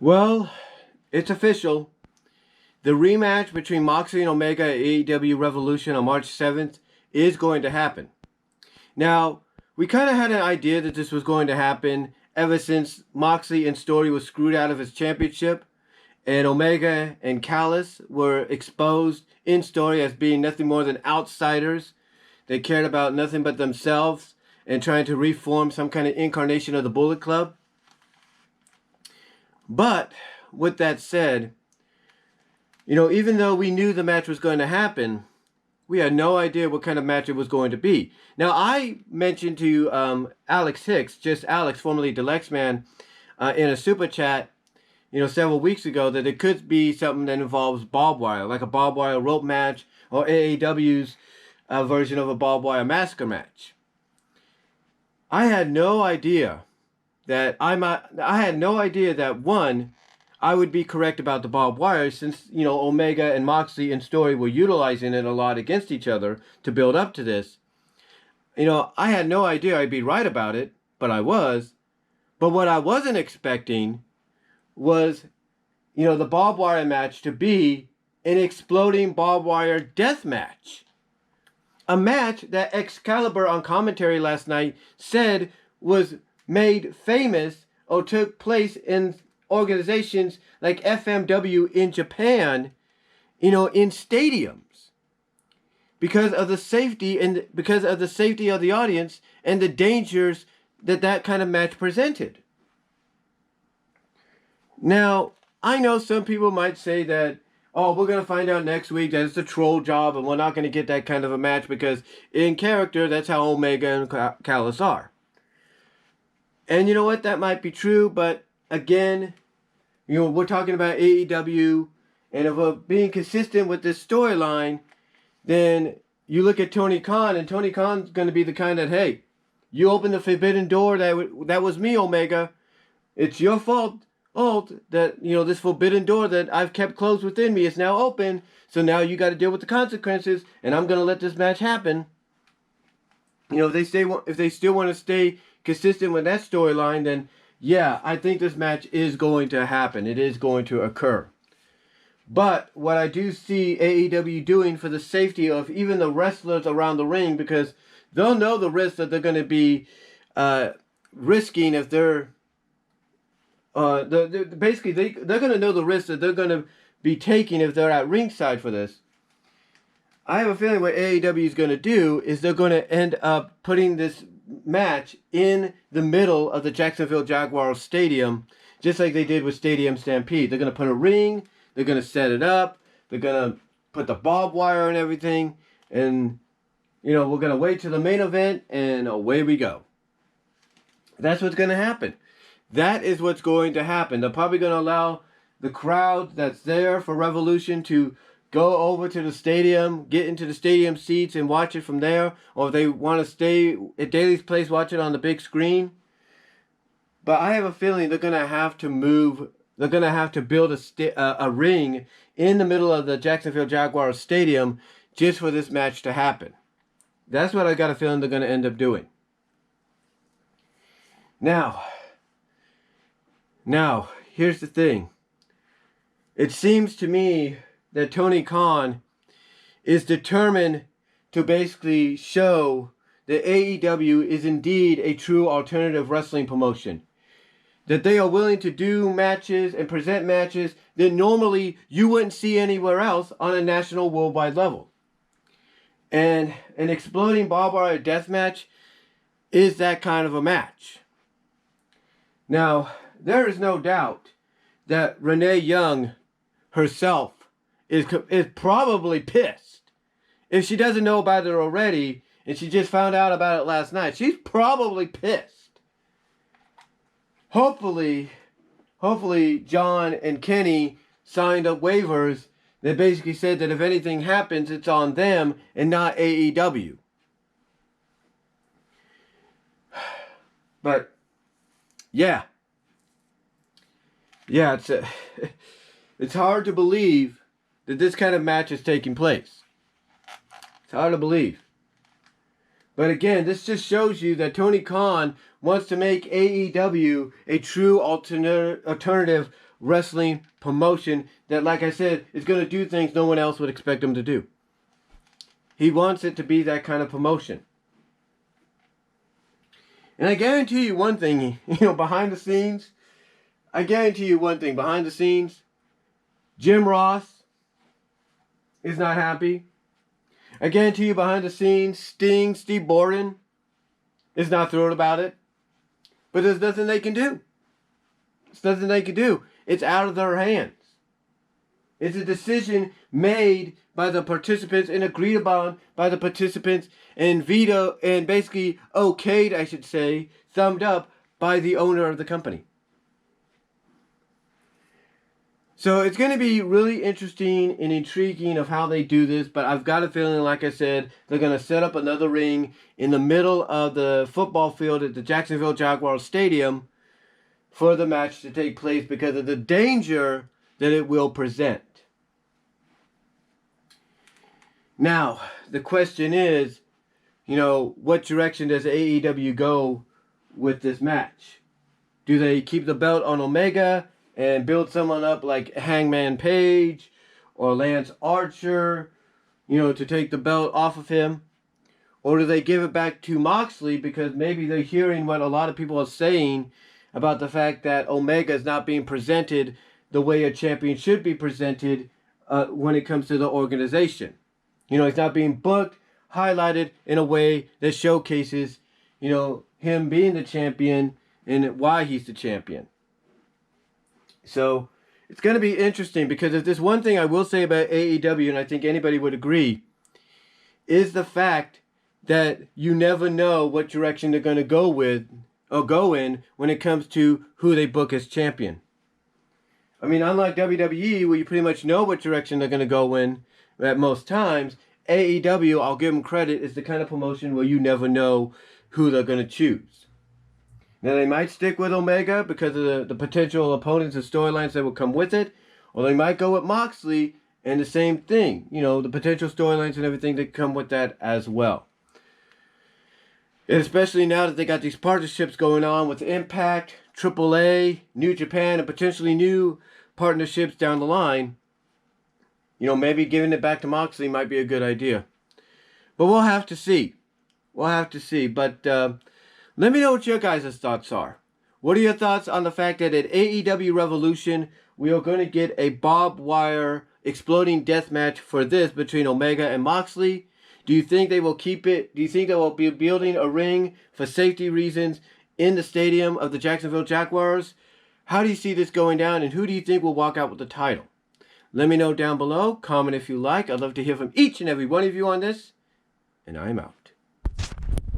Well, it's official. The rematch between Moxley and Omega at AEW Revolution on March 7th is going to happen. Now, we kind of had an idea that this was going to happen ever since Moxley and Story was screwed out of his championship, and Omega and Callis were exposed in Story as being nothing more than outsiders. They cared about nothing but themselves and trying to reform some kind of incarnation of the Bullet Club. But, with that said, even though we knew the match was going to happen, we had no idea what kind of match it was going to be. Now, I mentioned to Alex Hicks, just Alex, formerly Deluxe Man, in a super chat, several weeks ago, that it could be something that involves barbed wire, like a barbed wire rope match, or AEW's version of a barbed wire massacre match. I had no idea that one, I would be correct about the barbed wire, since Omega and Moxley and Story were utilizing it a lot against each other to build up to this. I had no idea I'd be right about it, but I was. But what I wasn't expecting was, the barbed wire match to be an exploding barbed wire death match. A match that Excalibur on commentary last night said was made famous or took place in organizations like FMW in Japan, in stadiums, because of the safety of the audience and the dangers that kind of match presented. Now, I know some people might say that, we're going to find out next week that it's a troll job and we're not going to get that kind of a match because in character, that's how Omega and Callis are. And you know what? That might be true, but again, we're talking about AEW, and if we're being consistent with this storyline, then you look at Tony Khan, and Tony Khan's going to be the kind that, hey, you opened the forbidden door, that was me, Omega. It's your fault that, this forbidden door that I've kept closed within me is now open, so now you got to deal with the consequences, and I'm going to let this match happen. If they still want to stay consistent with that storyline, then yeah, I think this match is going to happen. It is going to occur. But what I do see AEW doing for the safety of even the wrestlers around the ring, because they'll know the risks that they're going to be risking if they're they're going to know the risks that they're going to be taking if they're at ringside for this. I have a feeling what AEW is going to do is they're going to end up putting this match in the middle of the Jacksonville Jaguars stadium, just like they did with Stadium Stampede. They're going to put a ring, they're going to set it up, they're going to put the barbed wire and everything, and we're going to wait till the main event, and away we go. That's what's going to happen. That is what's going to happen. They're probably going to allow the crowd that's there for Revolution to go over to the stadium, get into the stadium seats and watch it from there. Or if they want to stay at Daly's place, watch it on the big screen. But I have a feeling they're going to have to move. They're going to have to build a ring in the middle of the Jacksonville Jaguars stadium just for this match to happen. That's what I got a feeling they're going to end up doing. Now, here's the thing. It seems to me that Tony Khan is determined to basically show that AEW is indeed a true alternative wrestling promotion. That they are willing to do matches and present matches that normally you wouldn't see anywhere else on a national worldwide level. And an exploding barbed wire death match is that kind of a match. Now, there is no doubt that Renee Young herself is probably pissed. If she doesn't know about it already, and she just found out about it last night, she's probably pissed. Hopefully, John and Kenny signed up waivers that basically said that if anything happens, it's on them and not AEW. But, yeah, it's hard to believe that this kind of match is taking place. It's hard to believe. But again, this just shows you that Tony Khan wants to make AEW a true alternative wrestling promotion that, like I said, is going to do things no one else would expect him to do. He wants it to be that kind of promotion. And I guarantee you one thing, behind the scenes, Jim Ross is not happy. I guarantee you behind the scenes, Steve Borden is not thrilled about it. But there's nothing they can do. It's out of their hands. It's a decision made by the participants and agreed upon by the participants and vetoed and basically okayed, I should say, thumbed up by the owner of the company. So it's going to be really interesting and intriguing of how they do this, but I've got a feeling, like I said, they're going to set up another ring in the middle of the football field at the Jacksonville Jaguars Stadium for the match to take place because of the danger that it will present. Now, the question is, what direction does AEW go with this match? Do they keep the belt on Omega and build someone up like Hangman Page or Lance Archer, to take the belt off of him? Or do they give it back to Moxley because maybe they're hearing what a lot of people are saying about the fact that Omega is not being presented the way a champion should be presented when it comes to the organization? He's not being booked, highlighted in a way that showcases, him being the champion and why he's the champion. So it's going to be interesting because if there's one thing I will say about AEW, and I think anybody would agree, is the fact that you never know what direction they're going to go in when it comes to who they book as champion. I mean, unlike WWE, where you pretty much know what direction they're going to go in at most times, AEW, I'll give them credit, is the kind of promotion where you never know who they're going to choose. Now, they might stick with Omega because of the potential opponents and storylines that will come with it, or they might go with Moxley and the same thing, the potential storylines and everything that come with that as well. And especially now that they got these partnerships going on with Impact, AAA, New Japan, and potentially new partnerships down the line, maybe giving it back to Moxley might be a good idea. But we'll have to see. But let me know what your guys' thoughts are. What are your thoughts on the fact that at AEW Revolution, we are going to get a barbed wire exploding death match for this between Omega and Moxley? Do you think they will keep it? Do you think they will be building a ring for safety reasons in the stadium of the Jacksonville Jaguars? How do you see this going down, and who do you think will walk out with the title? Let me know down below. Comment if you like. I'd love to hear from each and every one of you on this. And I'm out.